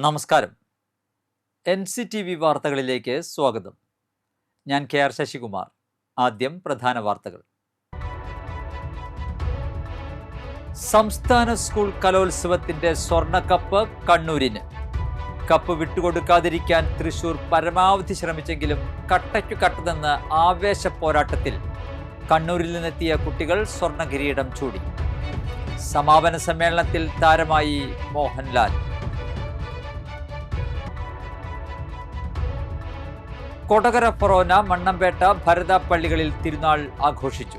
നമസ്കാരം. NCTV വാർത്തകളിലേക്ക് സ്വാഗതം. ഞാൻ KR ശശികുമാർ. ആദ്യം പ്രധാന വാർത്തകൾ. സംസ്ഥാന സ്കൂൾ കലോത്സവത്തിന്റെ സ്വർണ്ണക്കപ്പ് കണ്ണൂരിന്. കപ്പ് വിട്ടുകൊടുക്കാതിരിക്കാൻ തൃശൂർ പരമാവധി ശ്രമിച്ചെങ്കിലും കട്ടയ്ക്കു കട്ടതെന്ന് ആവേശ പോരാട്ടത്തിൽ കണ്ണൂരിൽ നിന്നെത്തിയ കുട്ടികൾ സ്വർണ്ണ കിരീടം ചൂടി. സമാപന സമ്മേളനത്തിൽ താരമായി മോഹൻലാൽ. കൊടകര ഫൊറോന, മണ്ണമ്പേട്ട, ഭരത പള്ളികളിൽ തിരുനാൾ ആഘോഷിച്ചു.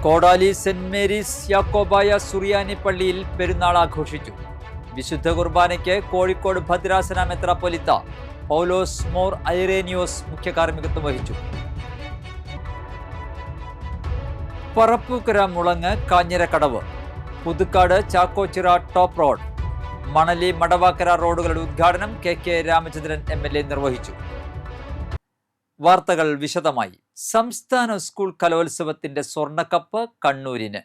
കോടാലി സെന്റ് മേരീസ് യാക്കോബായ സുറിയാനി പള്ളിയിൽ പെരുന്നാൾ ആഘോഷിച്ചു. വിശുദ്ധ കുർബാനയ്ക്ക് കോഴിക്കോട് ഭദ്രാസന മെത്രാപ്പൊലീത്ത പൗലോസ് മോർ ഐറേനിയോസ് മുഖ്യ കാർമ്മികത്വം വഹിച്ചു. പറപ്പൂക്കര മുളങ്ങ് കാഞ്ഞിരക്കടവ്, പുതുക്കാട് ചാക്കോച്ചിറ ടോപ്പ് റോഡ്, മണലി മടവാക്കര റോഡുകളുടെ ഉദ്ഘാടനം KK രാമചന്ദ്രൻ MLA നിർവഹിച്ചു. വാർത്തകൾ വിശദമായി. സംസ്ഥാന സ്കൂൾ കലോത്സവത്തിന്റെ സ്വർണ്ണക്കപ്പ് കണ്ണൂരിന്.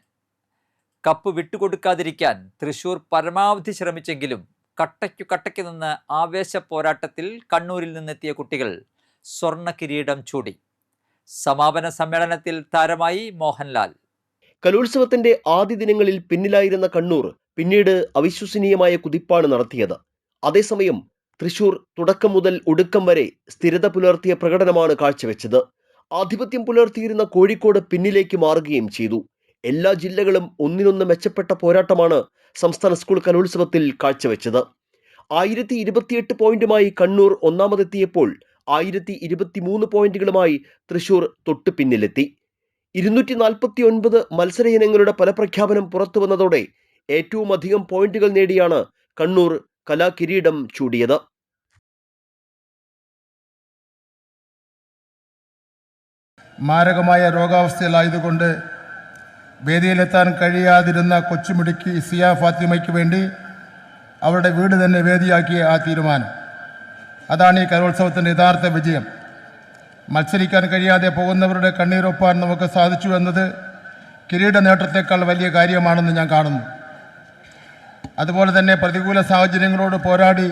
കപ്പ് വിട്ടുകൊടുക്കാതിരിക്കാൻ തൃശൂർ പരമാവധി ശ്രമിച്ചെങ്കിലും കട്ടയ്ക്കു നിന്ന് ആവേശ പോരാട്ടത്തിൽ കണ്ണൂരിൽ നിന്നെത്തിയ കുട്ടികൾ സ്വർണ്ണ കിരീടം ചൂടി. സമാപന സമ്മേളനത്തിൽ താരമായി മോഹൻലാൽ. കലോത്സവത്തിന്റെ ആദ്യ ദിനങ്ങളിൽ പിന്നിലായിരുന്ന കണ്ണൂർ പിന്നീട് അവിശ്വസനീയമായ കുതിപ്പാണ് നടത്തിയത്. അതേസമയം തൃശൂർ തുടക്കം മുതൽ ഒടുക്കം വരെ സ്ഥിരത പുലർത്തിയ പ്രകടനമാണ് കാഴ്ചവെച്ചത്. ആധിപത്യം പുലർത്തിയിരുന്ന കോഴിക്കോട് പിന്നിലേക്ക് മാറുകയും ചെയ്തു. എല്ലാ ജില്ലകളും ഒന്നിനൊന്ന് മെച്ചപ്പെട്ട പോരാട്ടമാണ് സംസ്ഥാന സ്കൂൾ കലോത്സവത്തിൽ കാഴ്ചവെച്ചത്. 1028 പോയിന്റുമായി കണ്ണൂർ ഒന്നാമതെത്തിയപ്പോൾ 1023 പോയിന്റുകളുമായി തൃശൂർ തൊട്ടു പിന്നിലെത്തി. 249 മത്സര ഇനങ്ങളുടെ ഫലപ്രഖ്യാപനം പുറത്തു വന്നതോടെ ഏറ്റവും അധികം പോയിന്റുകൾ നേടിയാണ് കണ്ണൂർ കലാകിരീടം ചൂടിയത്. മാരകമായ രോഗാവസ്ഥയിലായതുകൊണ്ട് വേദിയിലെത്താൻ കഴിയാതിരുന്ന കൊച്ചുമിടുക്കി സിയ ഫാത്തിമയ്ക്ക് വേണ്ടി അവരുടെ വീട് തന്നെ വേദിയാക്കിയ ആ തീരുമാനം, അതാണ് ഈ കലോത്സവത്തിൻ്റെ യഥാർത്ഥ വിജയം. മത്സരിക്കാൻ കഴിയാതെ പോകുന്നവരുടെ കണ്ണീരൊപ്പാൻ നമുക്ക് സാധിച്ചു എന്നത് കിരീട നേട്ടത്തെക്കാൾ വലിയ കാര്യമാണെന്ന് ഞാൻ കാണുന്നു. അതുപോലെ തന്നെ പ്രതികൂല സാഹചര്യങ്ങളോട് പോരാടി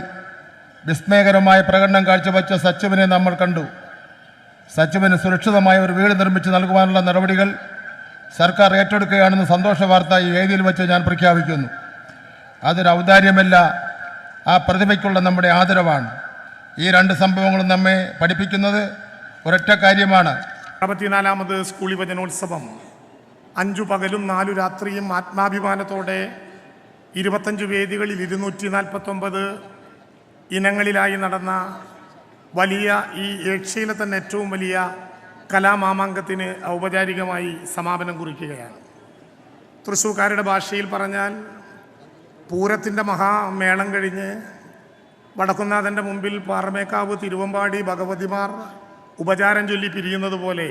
വിസ്മയകരമായ പ്രകടനം കാഴ്ചവെച്ച സച്ചുവിനെ നമ്മൾ കണ്ടു. സച്ചുവിന് സുരക്ഷിതമായ ഒരു വീട് നിർമ്മിച്ച് നൽകുവാനുള്ള നടപടികൾ സർക്കാർ ഏറ്റെടുക്കുകയാണെന്ന് സന്തോഷ വാർത്ത ഈ വേദിയിൽ വെച്ച് ഞാൻ പ്രഖ്യാപിക്കുന്നു. അതൊരു ഔദാര്യമല്ല, ആ പ്രതിഭയ്ക്കുള്ള നമ്മുടെ ആദരവാണ്. ഈ രണ്ട് സംഭവങ്ങളും നമ്മെ പഠിപ്പിക്കുന്നത് ഒരൊറ്റ കാര്യമാണ്. 64ാമത് സ്കൂൾ യുവജനോത്സവം 5 പകലും 4 രാത്രിയും ആത്മാഭിമാനത്തോടെ 25 വേദികളിൽ 249 ഇനങ്ങളിലായി നടന്ന വലിയ ഈ ഏഷ്യയിലെ തന്നെ ഏറ്റവും വലിയ കലാമാമാങ്കത്തിന് ഔപചാരികമായി സമാപനം കുറിക്കുകയാണ്. തൃശ്ശൂർക്കാരുടെ ഭാഷയിൽ പറഞ്ഞാൽ പൂരത്തിൻ്റെ മഹാമേളം കഴിഞ്ഞ് വടക്കുന്നാഥൻ്റെ മുമ്പിൽ പാറമേക്കാവ് തിരുവമ്പാടി ഭഗവതിമാർ ഉപചാരം ചൊല്ലി പിരിയുന്നത് പോലെ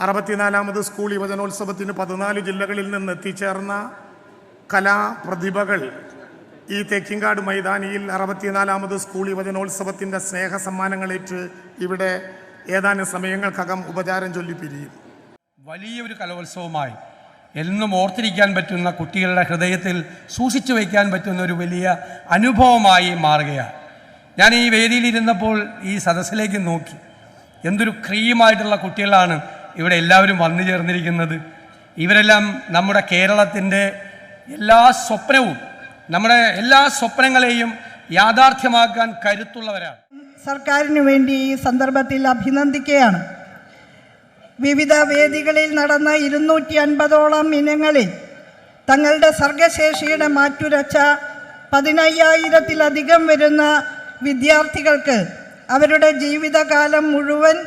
64ാമത് സ്കൂൾ യുവജനോത്സവത്തിന് 14 ജില്ലകളിൽ നിന്ന് എത്തിച്ചേർന്ന കലാപ്രതിഭകൾ ഈ തേക്കിങ്കാട് മൈതാനിയിൽ 64ാമത് സ്കൂൾ യുവജനോത്സവത്തിൻ്റെ സ്നേഹ സമ്മാനങ്ങളേറ്റ് ഇവിടെ ഏതാനും സമയങ്ങൾക്കകം ഉപചാരം ചൊല്ലി പിരിയും. വലിയൊരു കലോത്സവമായി എന്നും ഓർത്തിരിക്കാൻ പറ്റുന്ന, കുട്ടികളുടെ ഹൃദയത്തിൽ സൂക്ഷിച്ചു വയ്ക്കാൻ പറ്റുന്ന ഒരു വലിയ അനുഭവമായി മാറുകയാണ്. ഞാൻ ഈ വേദിയിലിരുന്നപ്പോൾ ഈ സദസ്സിലേക്ക് നോക്കി. എന്തൊരു ക്രീമായിട്ടുള്ള കുട്ടികളാണ് ഇവിടെ എല്ലാവരും വന്നു ചേർന്നിരിക്കുന്നത്. ഇവരെല്ലാം നമ്മുടെ കേരളത്തിൻ്റെ നമ്മുടെ എല്ലാ സ്വപ്നങ്ങളെയും യാഥാർത്ഥ്യമാക്കാൻ കരുത്തുള്ളവരാണ്. സർക്കാരിന് വേണ്ടി ഈ സന്ദർഭത്തിൽ അഭിനന്ദിക്കുകയാണ്. വിവിധ വേദികളിൽ നടന്ന 250ഓളം ഇനങ്ങളിൽ തങ്ങളുടെ സർഗശേഷിയുടെ മാറ്റുരച്ച 15,000-ത്തിലധികം വരുന്ന വിദ്യാർത്ഥികൾക്ക് അവരുടെ ജീവിതകാലം മുഴുവൻ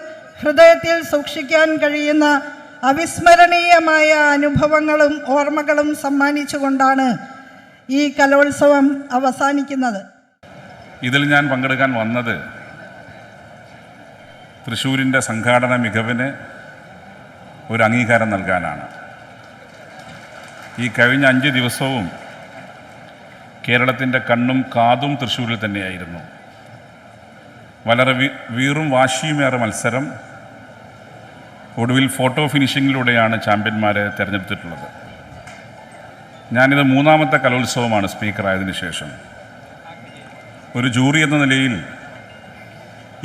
ഹൃദയത്തിൽ സൂക്ഷിക്കാൻ കഴിയുന്ന അവിസ്മരണീയമായ അനുഭവങ്ങളും ഓർമ്മകളും സമ്മാനിച്ചുകൊണ്ടാണ് ഈ കലോത്സവം അവസാനിക്കുന്നത്. ഇതിൽ ഞാൻ പങ്കെടുക്കാൻ വന്നത് തൃശ്ശൂരിൻ്റെ സംഘാടന മികവിന് ഒരു അംഗീകാരം നൽകാനാണ്. ഈ കഴിഞ്ഞ 5 ദിവസവും കേരളത്തിൻ്റെ കണ്ണും കാതും തൃശ്ശൂരിൽ തന്നെയായിരുന്നു. വളരെ വീറും വാശിയുമേറെ മത്സരം, ഒടുവിൽ ഫോട്ടോ ഫിനിഷിങ്ങിലൂടെയാണ് ചാമ്പ്യന്മാരെ തിരഞ്ഞെടുത്തിട്ടുള്ളത്. ഞാനിത് മൂന്നാമത്തെ കലോത്സവമാണ് സ്പീക്കറായതിനു ശേഷം. ഒരു ജൂറി എന്ന നിലയിൽ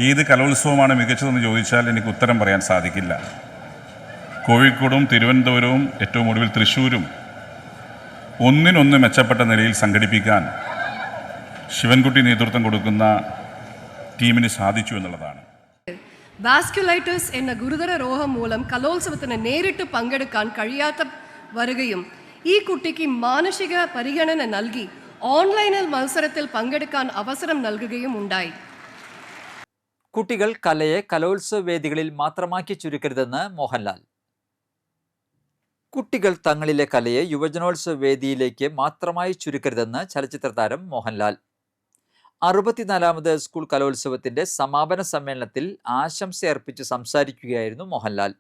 ഏത് കലോത്സവമാണ് മികച്ചതെന്ന് ചോദിച്ചാൽ എനിക്ക് ഉത്തരം പറയാൻ സാധിക്കില്ല. കോഴിക്കോടും തിരുവനന്തപുരവും ഏറ്റവും ഒടുവിൽ തൃശ്ശൂരും ഒന്നിനൊന്ന് മെച്ചപ്പെട്ട നിലയിൽ സംഘടിപ്പിക്കാൻ ശിവൻകുട്ടി നേതൃത്വം കൊടുക്കുന്ന ടീമിന് സാധിച്ചു എന്നുള്ളതാണ്. വാസ്കുലൈറ്റിസ് എന്ന ഗുരുതര രോഗം മൂലം കലോത്സവത്തിന് നേരിട്ട് പങ്കെടുക്കാൻ കഴിയാത്ത വരികയും ഈ കുട്ടിക്ക് മാനസിക പരിഗണന നൽകി ഓൺലൈനിൽ മത്സരത്തിൽ പങ്കെടുക്കാൻ അവസരം നൽകുകയും ഉണ്ടായി. കുട്ടികൾ കലയെ കലോത്സവ വേദികളിൽ മാത്രമാക്കി ചുരുക്കരുതെന്ന് മോഹൻലാൽ. കുട്ടികൾ തങ്ങളിലെ കലയെ യുവജനോത്സവ വേദിയിലേക്ക് മാത്രമായി ചുരുക്കരുതെന്ന് ചലച്ചിത്ര താരം മോഹൻലാൽ. 64ാമത് സ്കൂൾ കലോത്സവത്തിന്റെ സമാപന സമ്മേളനത്തിൽ ആശംസയർപ്പിച്ച് സംസാരിക്കുകയായിരുന്നു മോഹൻലാൽ.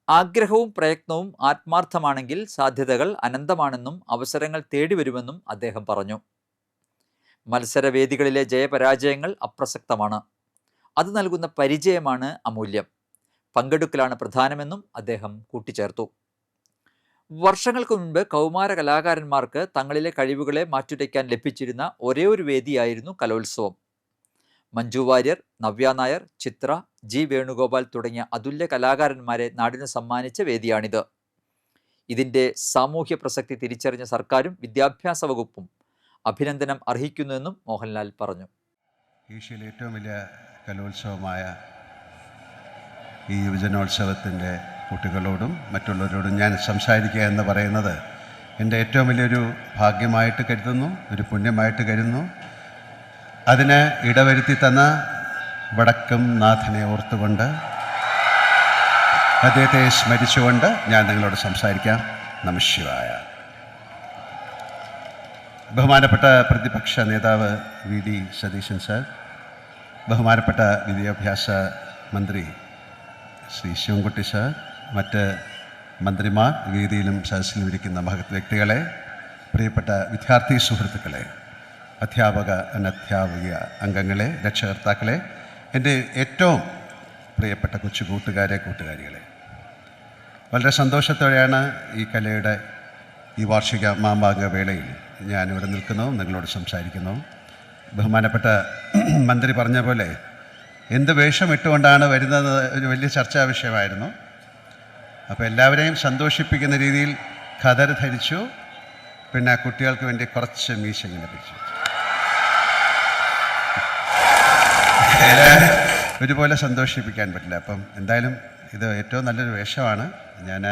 ആഗ്രഹവും പ്രയത്നവും ആത്മാർത്ഥമാണെങ്കിൽ സാധ്യതകൾ അനന്തമാണെന്നും അവസരങ്ങൾ തേടിവരുമെന്നും അദ്ദേഹം പറഞ്ഞു. മത്സരവേദികളിലെ ജയപരാജയങ്ങൾ അപ്രസക്തമാണ്. അത് നൽകുന്ന പരിചയമാണ് അമൂല്യം. പങ്കെടുക്കലാണ് പ്രധാനമെന്നും അദ്ദേഹം കൂട്ടിച്ചേർത്തു. വർഷങ്ങൾക്ക് മുൻപ് കൗമാര കലാകാരന്മാർക്ക് തങ്ങളിലെ കഴിവുകളെ മാറ്റുരയ്ക്കാൻ ലഭിച്ചിരുന്ന ഒരേ ഒരു വേദിയായിരുന്നു കലോത്സവം. മഞ്ജു വാര്യർ, നവ്യ നായർ, ചിത്ര, ജി വേണുഗോപാൽ തുടങ്ങിയ അതുല്യ കലാകാരന്മാരെ നാടിന് സമ്മാനിച്ച വേദിയാണിത്. ഇതിൻ്റെ സാമൂഹ്യ പ്രസക്തി തിരിച്ചറിഞ്ഞ സർക്കാരും വിദ്യാഭ്യാസ വകുപ്പും അഭിനന്ദനം അർഹിക്കുന്നുവെന്നും മോഹൻലാൽ പറഞ്ഞു. ഏഷ്യയിലെ ഏറ്റവും വലിയ കലോത്സവമായ ഈ യുവജനോത്സവത്തിൻ്റെ കുട്ടികളോടും മറ്റുള്ളവരോടും ഞാൻ സംസാരിക്കുക എന്ന് പറയുന്നത് എൻ്റെ ഏറ്റവും വലിയൊരു ഭാഗ്യമായിട്ട് കരുതുന്നു, ഒരു പുണ്യമായിട്ട് കരുതുന്നു. അതിന് ഇടവരുത്തി തന്ന വടക്കും നാഥനെ ഓർത്തുകൊണ്ട്, അദ്ദേഹത്തെ സ്മരിച്ചുകൊണ്ട് ഞാൻ നിങ്ങളോട് സംസാരിക്കാം. നമഃശിവായ. ബഹുമാനപ്പെട്ട പ്രതിപക്ഷ നേതാവ് VD സതീശൻ സാർ, ബഹുമാനപ്പെട്ട വിദ്യാഭ്യാസ മന്ത്രി ശ്രീ ശിവൻകുട്ടി സാർ, മറ്റ് മന്ത്രിമാർ, വേദിയിലും സദസ്സിലും ഇരിക്കുന്ന മഹത് വ്യക്തികളെ, പ്രിയപ്പെട്ട വിദ്യാർത്ഥി സുഹൃത്തുക്കളെ, അധ്യാപക അനധ്യാപക അംഗങ്ങളെ, രക്ഷകർത്താക്കളെ, എൻ്റെ ഏറ്റവും പ്രിയപ്പെട്ട കൊച്ചു കൂട്ടുകാരികളെ, വളരെ സന്തോഷത്തോടെയാണ് ഈ കലയുടെ ഈ വാർഷിക മാമാങ്ക വേളയിൽ ഞാനിവിടെ നിൽക്കുന്നു, നിങ്ങളോട് സംസാരിക്കുന്നു. ബഹുമാനപ്പെട്ട മന്ത്രി പറഞ്ഞ പോലെ എന്ത് വേഷം ഇട്ടുകൊണ്ടാണ് വരുന്നത് ഒരു വലിയ ചർച്ചാ വിഷയമായിരുന്നു. അപ്പോൾ എല്ലാവരെയും സന്തോഷിപ്പിക്കുന്ന രീതിയിൽ ഖദർ ധരിച്ചു. പിന്നെ കുട്ടികൾക്ക് വേണ്ടി കുറച്ച് മീശ ഇങ്ങനെ പിടിച്ചു. ഒരുപോലെ സന്തോഷിപ്പിക്കാൻ പറ്റില്ല. അപ്പം എന്തായാലും ഇത് ഏറ്റവും നല്ലൊരു വേഷമാണ്. ഞാൻ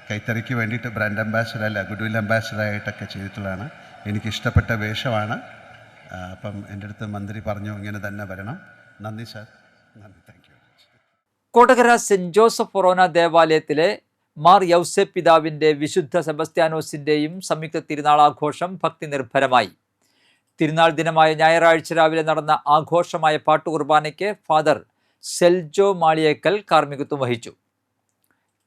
കൈത്തറിക്ക് വേണ്ടിയിട്ട് ബ്രാൻഡ് അംബാസിഡർ അല്ല, ഗുഡ്വിൽ അംബാസിഡറായിട്ടൊക്കെ ചെയ്തിട്ടുള്ളതാണ്. എനിക്കിഷ്ടപ്പെട്ട വേഷമാണ്. അപ്പം എൻ്റെ അടുത്ത് മന്ത്രി പറഞ്ഞു ഇങ്ങനെ തന്നെ വരണം. നന്ദി സാർ, നന്ദി, thank you. Kodakara saint Joseph ഫൊറോന ദേവാലയത്തിലെ മാർ യൗസേപ്പ് പിതാവിൻ്റെ വിശുദ്ധ സെബസ്ത്യാനോസിൻ്റെയും സംയുക്ത തിരുനാളാഘോഷം ഭക്തി നിർഭരമായി. തിരുനാൾ ദിനമായ ഞായറാഴ്ച രാവിലെ നടന്ന ആഘോഷമായ പാട്ടുകുർബാനയ്ക്ക് ഫാദർ സെൽജോ മാളിയേക്കൽ കാർമ്മികത്വം വഹിച്ചു.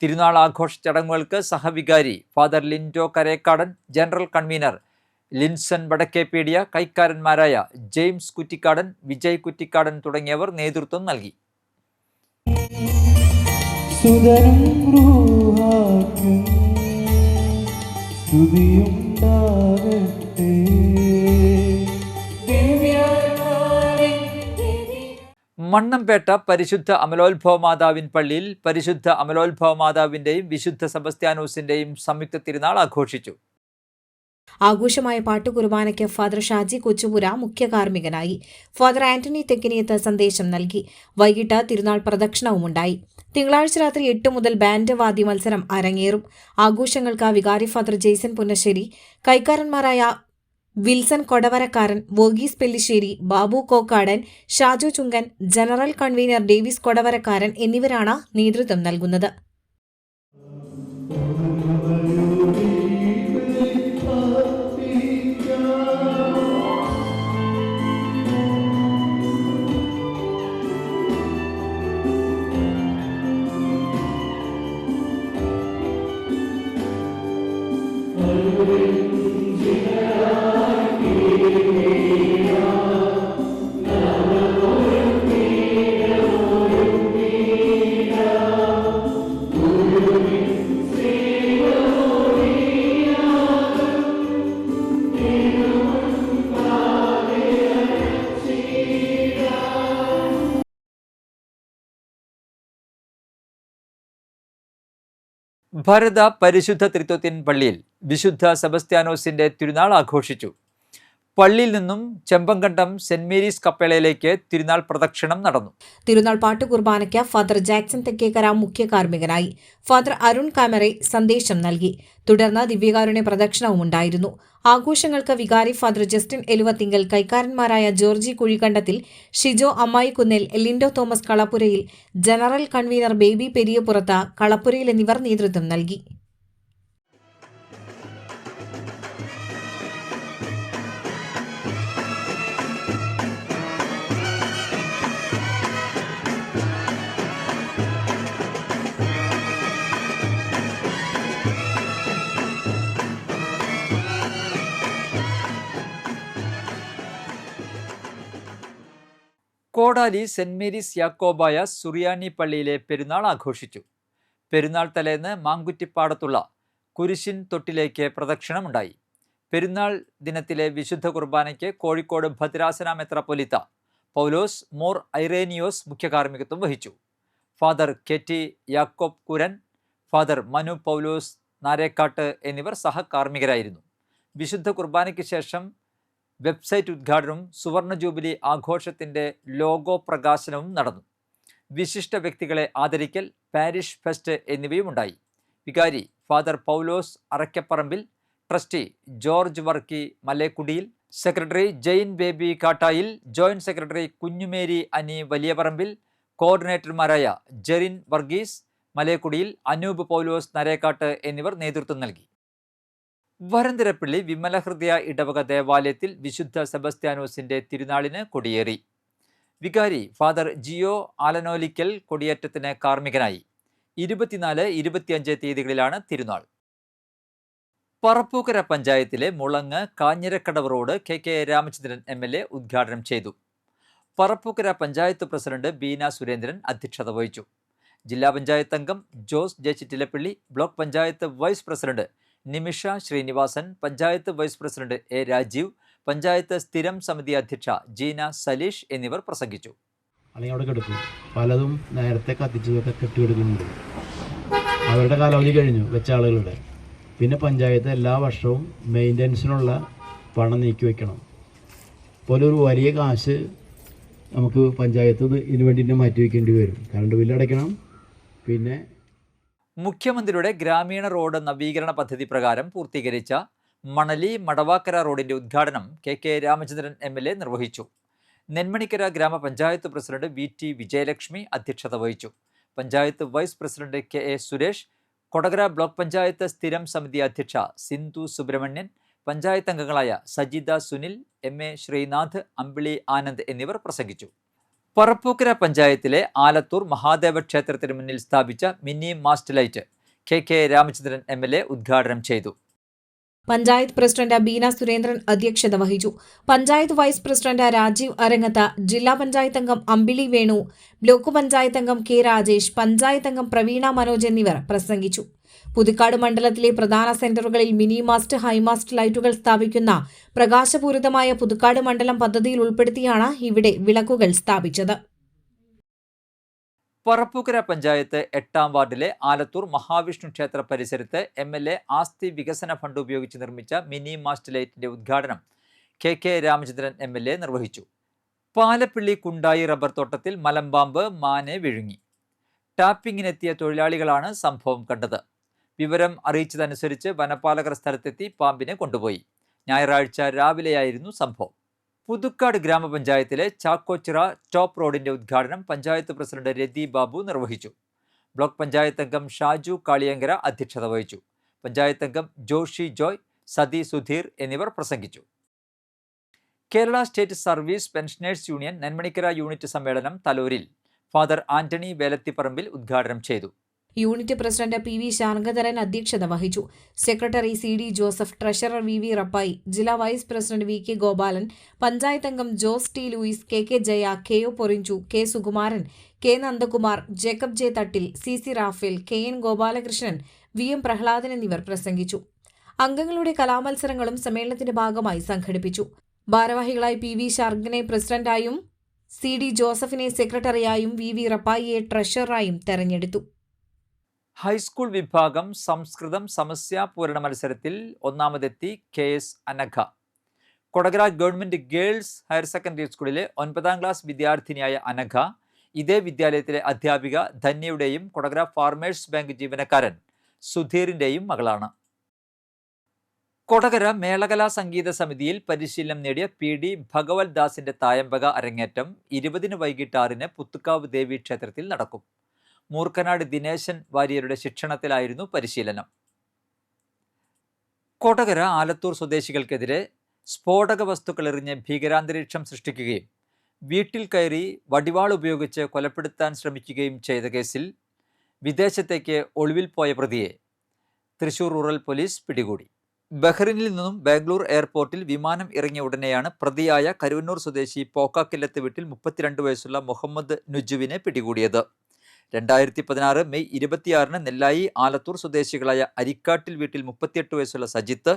തിരുനാൾ ആഘോഷ ചടങ്ങുകൾക്ക് സഹവികാരി father Lindo Karekkadan, general convener Linson Vadakkepeedia, കൈക്കാരന്മാരായ ജെയിംസ് കുറ്റിക്കാടൻ, വിജയ് കുറ്റിക്കാടൻ തുടങ്ങിയവർ നേതൃത്വം നൽകി. മണ്ണമ്പേട്ട പരിശുദ്ധ അമലോത്ഭവ മാതാവിൻ പള്ളിയിൽ പരിശുദ്ധ അമലോത്ഭവ മാതാവിൻ്റെയും വിശുദ്ധ സെബസ്ത്യാനോസിൻ്റെയും സംയുക്ത തിരുനാൾ ആഘോഷിച്ചു. ആഘോഷമായ പാട്ടുകുർബാനയ്ക്ക് ഫാദർ ഷാജി കൊച്ചുപുര മുഖ്യ കാർമ്മികനായി. ഫാദർ ആന്റണി തെക്കിനിയത്ത് സന്ദേശം നൽകി. വൈകിട്ട് തിരുനാൾ പ്രദക്ഷിണവുമുണ്ടായി. തിങ്കളാഴ്ച രാത്രി 8 മുതൽ ബാൻഡ് വാദ്യ മത്സരം അരങ്ങേറും. ആഘോഷങ്ങൾക്ക് വികാരി ഫാദർ ജെയ്സൺ പുന്നശ്ശേരി, കൈക്കാരന്മാരായ Wilson Kodavarakkaran, Vogees Pellissery, Babu Kokkadan, Shaju Chunkan, general convener Davis Kodavarakkaran എന്നിവരാണ് നേതൃത്വം നൽകുന്നത്. ഭാരത പരിശുദ്ധ ത്രിത്വത്തിൻ പള്ളിയിൽ വിശുദ്ധ സെബസ്ത്യാനോസിന്റെ തിരുനാൾ ആഘോഷിച്ചു. പള്ളിയിൽ നിന്നും ചെമ്പങ്കണ്ടം സെന്റ് മേരീസ് കപ്പേളയിലേക്ക് തിരുനാൾ പ്രദക്ഷിണം നടന്നു. തിരുനാൾ പാട്ടുകുർബാനയ്ക്ക് ഫാദർ ജാക്സൺ തെക്കേക്കര മുഖ്യ കാർമ്മികനായി. ഫാദർ അരുൺ കാമറെ സന്ദേശം നൽകി. തുടർന്ന് ദിവ്യകാരുണ്യ പ്രദക്ഷിണവും ഉണ്ടായിരുന്നു. ആഘോഷങ്ങൾക്ക് വികാരി ഫാദർ ജസ്റ്റിൻ എലുവത്തിങ്കൽ, കൈക്കാരന്മാരായ Georgy Kuzhikandathil, Shijo Ammayikunnil, Lindo Thomas Kalappurayil, general convener Baby Periyapurath Kalappurayil എന്നിവർ നേതൃത്വം നൽകി. കോടാലി സെന്റ് മേരീസ് യാക്കോബായ സുറിയാനി പള്ളിയിലെ പെരുന്നാൾ ആഘോഷിച്ചു. പെരുന്നാൾ തലേന്ന് മാങ്കുറ്റിപ്പാടത്തുള്ള കുരിശിൻ തൊട്ടിലേക്ക് പ്രദക്ഷിണമുണ്ടായി. പെരുന്നാൾ ദിനത്തിലെ വിശുദ്ധ കുർബാനയ്ക്ക് കോഴിക്കോട് ഭദ്രാസന മെത്രാപ്പൊലീത്ത പൗലോസ് മോർ ഐറേനിയോസ് മുഖ്യ കാർമ്മികത്വം വഹിച്ചു. Father K T. യാക്കോബ് കുരൻ, ഫാദർ മനു പൗലോസ് നാരേക്കാട്ട് എന്നിവർ സഹകാർമ്മികരായിരുന്നു. വിശുദ്ധ കുർബാനയ്ക്ക് ശേഷം വെബ്സൈറ്റ് ഉദ്ഘാടനവും സുവർണ ജൂബിലി ആഘോഷത്തിൻ്റെ ലോഗോ പ്രകാശനവും നടന്നു. വിശിഷ്ട വ്യക്തികളെ ആദരിക്കൽ, പാരിഷ് ഫെസ്റ്റ് എന്നിവയും ഉണ്ടായി. വികാരി father Paulose Arakkaparambil, trustee George Varkey Malekudiyil, secretary Jain Baby Kattayil, joint secretary Kunjumary Ani Valiyaparambil, കോർഡിനേറ്റർമാരായ ജെറിൻ വർഗീസ് മലേക്കുടിയിൽ, അനൂപ് പൗലോസ് നരേക്കാട്ട് എന്നിവർ നേതൃത്വം നൽകി. വരന്തരപ്പള്ളി വിമലഹൃദയ ഇടവക ദേവാലയത്തിൽ വിശുദ്ധ സെബസ്ത്യാനോസിന്റെ തിരുനാളിന് കൊടിയേറി. വികാരി ഫാദർ ജിയോ ആലനോലിക്കൽ കൊടിയേറ്റത്തിന് കാർമ്മികനായി. 24, 25 തീയതികളിലാണ് തിരുനാൾ. പറപ്പൂക്കര പഞ്ചായത്തിലെ Mulangu Kanjirakkadavu road K Ramachandran MLA ഉദ്ഘാടനം ചെയ്തു. പറപ്പൂക്കര പഞ്ചായത്ത് പ്രസിഡന്റ് ബീന സുരേന്ദ്രൻ അധ്യക്ഷത വഹിച്ചു. ജില്ലാ പഞ്ചായത്ത് അംഗം Jose J Chittilappilly, block panchayat vice president Nimisha Srinivasan, panchayat vice president A Rajeev, panchayat സ്ഥിരം സമിതി അധ്യക്ഷ ജീന സലീഷ് എന്നിവർ പ്രസംഗിച്ചു. അല്ലെങ്കിൽ അവിടെ കിടക്കും, പലതും നേരത്തെ കത്തിച്ചതൊക്കെ കെട്ടിയെടുക്കുന്നുണ്ട്. അവരുടെ കാലാവധി കഴിഞ്ഞു വെച്ച ആളുകളുടെ. പിന്നെ പഞ്ചായത്ത് എല്ലാ വർഷവും മെയിൻ്റനൻസിനുള്ള പണം നീക്കി വയ്ക്കണം. അപ്പോൾ ഒരു വലിയ കാശ് നമുക്ക് പഞ്ചായത്ത് ഇതിനു വേണ്ടിയിട്ട് മാറ്റി വയ്ക്കേണ്ടി വരും. കറണ്ട് ബില്ല് അടയ്ക്കണം. പിന്നെ മുഖ്യമന്ത്രിയുടെ ഗ്രാമീണ റോഡ് നവീകരണ പദ്ധതി പ്രകാരം പൂർത്തീകരിച്ച മണലി മടവാക്കര റോഡിന്റെ ഉദ്ഘാടനം കെ രാമചന്ദ്രൻ MLA നിർവഹിച്ചു. നെന്മണിക്കര ഗ്രാമപഞ്ചായത്ത് പ്രസിഡന്റ് VT വിജയലക്ഷ്മി അധ്യക്ഷത വഹിച്ചു. Panchayat vice president KA Suresh, Kodakara block panchayat സ്ഥിരം സമിതി അധ്യക്ഷ സിന്ധു സുബ്രഹ്മണ്യൻ, പഞ്ചായത്ത് അംഗങ്ങളായ സജിത സുനിൽ, MA ശ്രീനാഥ്, അമ്പിളി ആനന്ദ് എന്നിവർ പ്രസംഗിച്ചു. പറപ്പൂക്കര പഞ്ചായത്തിലെ ആലത്തൂർ മഹാദേവ ക്ഷേത്രത്തിന് മുന്നിൽ സ്ഥാപിച്ച mini mast light K Ramachandran MLA ഉദ്ഘാടനം ചെയ്തു. പഞ്ചായത്ത് പ്രസിഡന്റ് ബീന സുരേന്ദ്രൻ അധ്യക്ഷത വഹിച്ചു. പഞ്ചായത്ത് വൈസ് പ്രസിഡന്റ് രാജീവ് അരങ്ങത്ത്, ജില്ലാ പഞ്ചായത്ത് അംഗം അമ്പിളി വേണു, ബ്ലോക്ക് പഞ്ചായത്ത് അംഗം K രാജേഷ്, പഞ്ചായത്ത് അംഗം പ്രവീണ മനോജ് എന്നിവർ പ്രസംഗിച്ചു. പുതുക്കാട് മണ്ഡലത്തിലെ പ്രധാന സെന്ററുകളിൽ മിനി മാസ്റ്റ്, ഹൈമാസ്റ്റ് ലൈറ്റുകൾ സ്ഥാപിക്കുന്ന പ്രകാശപൂരിതമായ പുതുക്കാട് മണ്ഡലം പദ്ധതിയിൽ ഉൾപ്പെടുത്തിയാണ് ഇവിടെ വിളക്കുകൾ സ്ഥാപിച്ചത്. പറപ്പൂക്കര പഞ്ചായത്ത് 8ാം വാർഡിലെ ആലത്തൂർ മഹാവിഷ്ണു ക്ഷേത്ര പരിസരത്ത് MLA ആസ്തി വികസന ഫണ്ട് ഉപയോഗിച്ച് നിർമ്മിച്ച മിനി മാസ്റ്റ് ലൈറ്റിന്റെ ഉദ്ഘാടനം കെ രാമചന്ദ്രൻ MLA നിർവഹിച്ചു. പാലപ്പിള്ളി കുണ്ടായി റബ്ബർ തോട്ടത്തിൽ മലമ്പാമ്പ് മാനെ വിഴുങ്ങി. ടാപ്പിങ്ങിനെത്തിയ തൊഴിലാളികളാണ് സംഭവം കണ്ടത്. വിവരം അറിയിച്ചതനുസരിച്ച് വനപാലകർ സ്ഥലത്തെത്തി പാമ്പിനെ കൊണ്ടുപോയി. ഞായറാഴ്ച രാവിലെയായിരുന്നു സംഭവം. പുതുക്കാട് ഗ്രാമപഞ്ചായത്തിലെ ചാക്കോച്ചിറ ടോപ്പ് റോഡിന്റെ ഉദ്ഘാടനം പഞ്ചായത്ത് പ്രസിഡന്റ് രതി ബാബു നിർവഹിച്ചു. ബ്ലോക്ക് പഞ്ചായത്ത് അംഗം ഷാജു കാളിയങ്കര അധ്യക്ഷത വഹിച്ചു. പഞ്ചായത്ത് അംഗം ജോഷി ജോയ്, സതി സുധീർ എന്നിവർ പ്രസംഗിച്ചു. Kerala state service pensioners union Nenmanikkara unit സമ്മേളനം തലൂരിൽ ഫാദർ ആന്റണി വേലത്തിപ്പറമ്പിൽ ഉദ്ഘാടനം ചെയ്തു. യൂണിറ്റ് പ്രസിഡന്റ് PV ശാർഗധരൻ അധ്യക്ഷത വഹിച്ചു. Secretary CD Joseph, treasurer VV Rappai, ജില്ലാ vice president VK Gopalan, panchayat അംഗം Jose T Louis, KK Jaya, KO Porinju, K Sukumaran, K Nandakumar, Jacob J Thattil, CC Raphael, KN Gopalakrishnan, VM Prahladan എന്നിവർ പ്രസംഗിച്ചു. അംഗങ്ങളുടെ കലാമത്സരങ്ങളും സമ്മേളനത്തിന്റെ ഭാഗമായി സംഘടിപ്പിച്ചു. ഭാരവാഹികളായി PV ശാർഗനെ പ്രസിഡന്റായും CD ജോസഫിനെ സെക്രട്ടറിയായും VV റപ്പായിയെ ട്രഷററായും തെരഞ്ഞെടുത്തു. ഹൈസ്കൂൾ വിഭാഗം സംസ്കൃതം സമസ്യാ പൂരണ മത്സരത്തിൽ ഒന്നാമതെത്തി KS Anagha. Kodakara government girls higher secondary സ്കൂളിലെ 9ാം ക്ലാസ് വിദ്യാർത്ഥിനിയായ അനഘ ഇതേ വിദ്യാലയത്തിലെ അധ്യാപിക ധന്യയുടെയും കൊടകര ഫാർമേഴ്സ് ബാങ്ക് ജീവനക്കാരൻ സുധീറിന്റെയും മകളാണ്. കൊടകര മേളകലാ സംഗീത സമിതിയിൽ പരിശീലനം നേടിയ PD ഭഗവത് ദാസിന്റെ തായമ്പക അരങ്ങേറ്റം 20 വൈകിട്ട് 6 പുത്തുക്കാവ് ദേവി ക്ഷേത്രത്തിൽ നടക്കും. മൂർക്കനാട് ദിനേശൻ വാര്യരുടെ ശിക്ഷണത്തിലായിരുന്നു പരിശീലനം. കൊടകര ആലത്തൂർ സ്വദേശികൾക്കെതിരെ സ്ഫോടക വസ്തുക്കൾ എറിഞ്ഞ് ഭീകരാന്തരീക്ഷം സൃഷ്ടിക്കുകയും വീട്ടിൽ കയറി വടിവാൾ ഉപയോഗിച്ച് കൊലപ്പെടുത്താൻ ശ്രമിക്കുകയും ചെയ്ത കേസിൽ വിദേശത്തേക്ക് ഒളിവിൽ പോയ പ്രതിയെ തൃശൂർ റൂറൽ പോലീസ് പിടികൂടി. ബഹ്റിനിൽ നിന്നും ബാംഗ്ലൂർ എയർപോർട്ടിൽ വിമാനം ഇറങ്ങിയ ഉടനെയാണ് പ്രതിയായ കരുവന്നൂർ സ്വദേശി പോക്കാക്കില്ലത്ത് വീട്ടിൽ 32 വയസ്സുള്ള മുഹമ്മദ് നുജുവിനെ പിടികൂടിയത്. 2016 മെയ് 26 നെല്ലായി ആലത്തൂർ സ്വദേശികളായ അരിക്കാട്ടിൽ വീട്ടിൽ 38 വയസ്സുള്ള സജിത്ത്,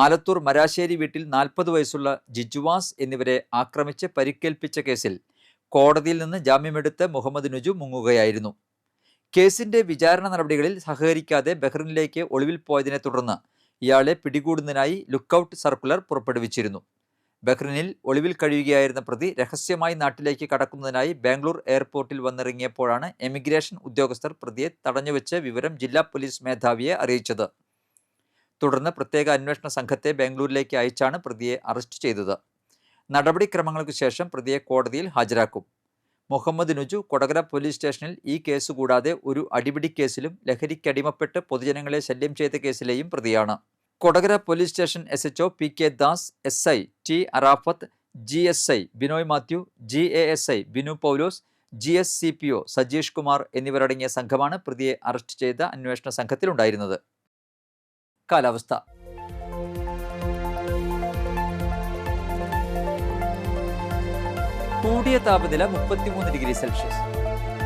ആലത്തൂർ മരാശ്ശേരി വീട്ടിൽ 40 വയസ്സുള്ള ജിജുവാസ് എന്നിവരെ ആക്രമിച്ച് പരിക്കേൽപ്പിച്ച കേസിൽ കോടതിയിൽ നിന്ന് ജാമ്യമെടുത്ത് മുഹമ്മദ് നുജു മുങ്ങുകയായിരുന്നു. കേസിന്റെ വിചാരണ നടപടികളിൽ സഹകരിക്കാതെ ബഹ്റിനിലേക്ക് ഒളിവിൽ പോയതിനെ തുടർന്ന് ഇയാളെ പിടികൂടുന്നതിനായി ലുക്കൌട്ട് സർക്കുലർ പുറപ്പെടുവിച്ചിരുന്നു. ബഹ്റിനിൽ ഒളിവിൽ കഴിയുകയായിരുന്ന പ്രതി രഹസ്യമായി നാട്ടിലേക്ക് കടക്കുന്നതിനായി ബാംഗ്ലൂർ എയർപോർട്ടിൽ വന്നിറങ്ങിയപ്പോഴാണ് എമിഗ്രേഷൻ ഉദ്യോഗസ്ഥർ പ്രതിയെ തടഞ്ഞുവെച്ച് വിവരം ജില്ലാ പോലീസ് മേധാവിയെ അറിയിച്ചത്. തുടർന്ന് പ്രത്യേക അന്വേഷണ സംഘത്തെ ബാംഗ്ലൂരിലേക്ക് അയച്ചാണ് പ്രതിയെ അറസ്റ്റ് ചെയ്തത്. നടപടിക്രമങ്ങൾക്ക് ശേഷം പ്രതിയെ കോടതിയിൽ ഹാജരാക്കും. മുഹമ്മദ് നുജു കൊടകര പോലീസ് സ്റ്റേഷനിൽ ഈ കേസ് കൂടാതെ ഒരു അടിപിടി കേസിലും ലഹരിക്കടിമപ്പെട്ട് പൊതുജനങ്ങളെ ശല്യം ചെയ്ത കേസിലെയും പ്രതിയാണ്. Kodakara police station SHO PK Das, SI T Arafath, GSI Binoy Mathew, GASI Binu Paulose, GS CPO Sajeesh Kumar എന്നിവരടങ്ങിയ സംഘമാണ് പ്രതിയെ അറസ്റ്റ് ചെയ്ത അന്വേഷണ സംഘത്തിലുണ്ടായിരുന്നത്. കാലാവസ്ഥ. കൂടിയ താപനില 33 ഡിഗ്രി സെൽഷ്യസ്,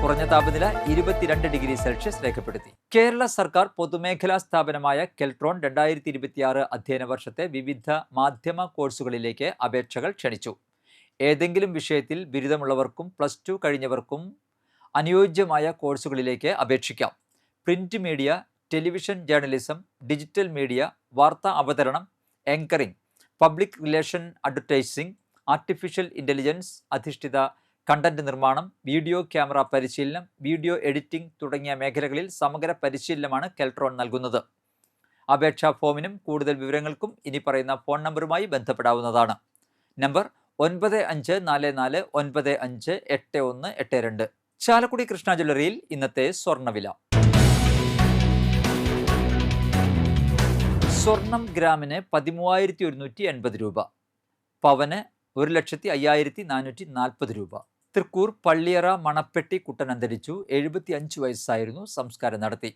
കുറഞ്ഞ താപനില 22 ഡിഗ്രി സെൽഷ്യസ് രേഖപ്പെടുത്തി. കേരള സർക്കാർ പൊതുമേഖലാ സ്ഥാപനമായ കെൽട്രോൺ 2026 അധ്യയന വർഷത്തെ വിവിധ മാധ്യമ കോഴ്സുകളിലേക്ക് അപേക്ഷകൾ ക്ഷണിച്ചു. ഏതെങ്കിലും വിഷയത്തിൽ ബിരുദമുള്ളവർക്കും +2 കഴിഞ്ഞവർക്കും അനുയോജ്യമായ കോഴ്സുകളിലേക്ക് അപേക്ഷിക്കാം. Print media, television journalism, digital media, വാർത്താ അവതരണം, anchoring, public relation advertising, artificial intelligence അധിഷ്ഠിത കണ്ടന്റ് നിർമ്മാണം, വീഡിയോ ക്യാമറ പരിശീലനം, വീഡിയോ എഡിറ്റിംഗ് തുടങ്ങിയ മേഖലകളിൽ സമഗ്ര പരിശീലനമാണ് കെൽട്രോൺ നൽകുന്നത്. അപേക്ഷാ ഫോമിനും കൂടുതൽ വിവരങ്ങൾക്കും ഇനി പറയുന്ന ഫോൺ നമ്പറുമായി ബന്ധപ്പെടാവുന്നതാണ്. നമ്പർ 9544958182. ചാലക്കുടി കൃഷ്ണ ജ്വല്ലറിയിൽ ഇന്നത്തെ സ്വർണ്ണവില. സ്വർണം ഗ്രാമിന് 13,180 രൂപ, പവന് 1,05,440 രൂപ. തൃക്കൂർ പള്ളിയറ മണപ്പെട്ടി കുട്ടൻ അന്തരിച്ചു. 75 വയസ്സായിരുന്നു. സംസ്കാരം നടത്തി.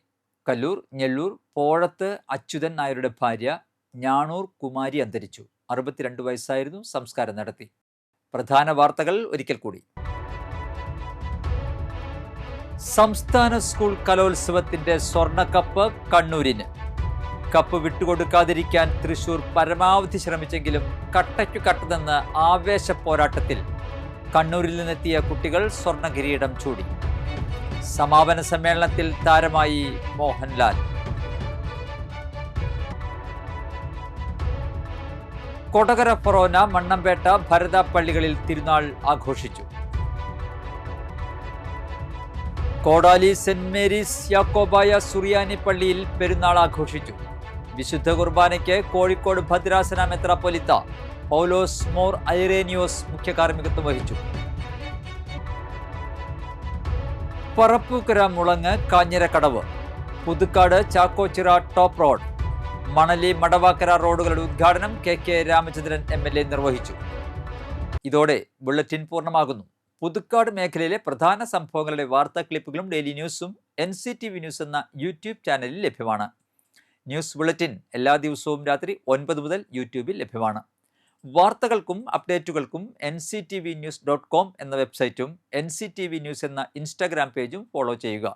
കല്ലൂർ ഞെള്ളൂർ പോഴത്ത് അച്യുതൻ നായരുടെ ഭാര്യ ഞാണൂർ കുമാരി അന്തരിച്ചു. 62 വയസ്സായിരുന്നു. സംസ്കാരം നടത്തി. പ്രധാന വാർത്തകൾ ഒരിക്കൽ കൂടി. സംസ്ഥാന സ്കൂൾ കലോത്സവത്തിന്റെ സ്വർണ്ണക്കപ്പ് കണ്ണൂരിന്. കപ്പ് വിട്ടുകൊടുക്കാതിരിക്കാൻ തൃശൂർ പരമാവധി ശ്രമിച്ചെങ്കിലും കട്ടയ്ക്കു കട്ടതെന്ന് ആവേശ പോരാട്ടത്തിൽ കണ്ണൂരിൽ നിന്നെത്തിയ കുട്ടികൾ സ്വർണ്ണ കിരീടം ചൂടി. സമാപന സമ്മേളനത്തിൽ താരമായി മോഹൻലാൽ. കൊടകര ഫൊറോന, മണ്ണമ്പേട്ട, ഭരത പള്ളികളിൽ തിരുനാൾ ആഘോഷിച്ചു. കോടാലി സെന്റ് മേരീസ് യാക്കോബായ സുറിയാനി പള്ളിയിൽ പെരുന്നാൾ ആഘോഷിച്ചു. വിശുദ്ധ കുർബാനയ്ക്ക് കോഴിക്കോട് ഭദ്രാസന മെത്രാപ്പൊലീത്ത പൗലോസ് മോർ ഐറേനിയോസ് മുഖ്യ കാർമ്മികത്വം വഹിച്ചു. പറപ്പൂക്കര മുളങ്ങ് കാഞ്ഞിരക്കടവ്, പുതുക്കാട് ചാക്കോച്ചിറ ടോപ്പ് റോഡ്, മണലി മടവാക്കര റോഡുകളുടെ ഉദ്ഘാടനം KK രാമചന്ദ്രൻ MLA നിർവഹിച്ചു. ഇതോടെ ബുള്ളറ്റിൻ പൂർണ്ണമാകുന്നു. പുതുക്കാട് മേഖലയിലെ പ്രധാന സംഭവങ്ങളുടെ വാർത്താ ക്ലിപ്പുകളും ഡെയിലി ന്യൂസും NCTV ന്യൂസ് എന്ന യൂട്യൂബ് ചാനലിൽ ലഭ്യമാണ്. ന്യൂസ് ബുള്ളറ്റിൻ എല്ലാ ദിവസവും രാത്രി 9 മുതൽ യൂട്യൂബിൽ ലഭ്യമാണ്. വാർത്തകൾക്കും അപ്ഡേറ്റുകൾക്കും nctvnews.com എന്ന വെബ്സൈറ്റും NCTV ന്യൂസ് എന്ന ഇൻസ്റ്റാഗ്രാം പേജും ഫോളോ ചെയ്യുക.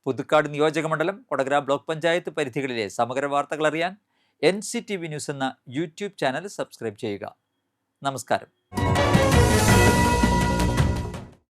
പുതുക്കാട് നിയോജകമണ്ഡലം, കൊടകര ബ്ലോക്ക് പഞ്ചായത്ത് പരിധികളിലെ സമഗ്ര വാർത്തകൾ അറിയാൻ NCTV ന്യൂസ് എന്ന യൂട്യൂബ് ചാനൽ സബ്സ്ക്രൈബ് ചെയ്യുക. നമസ്കാരം.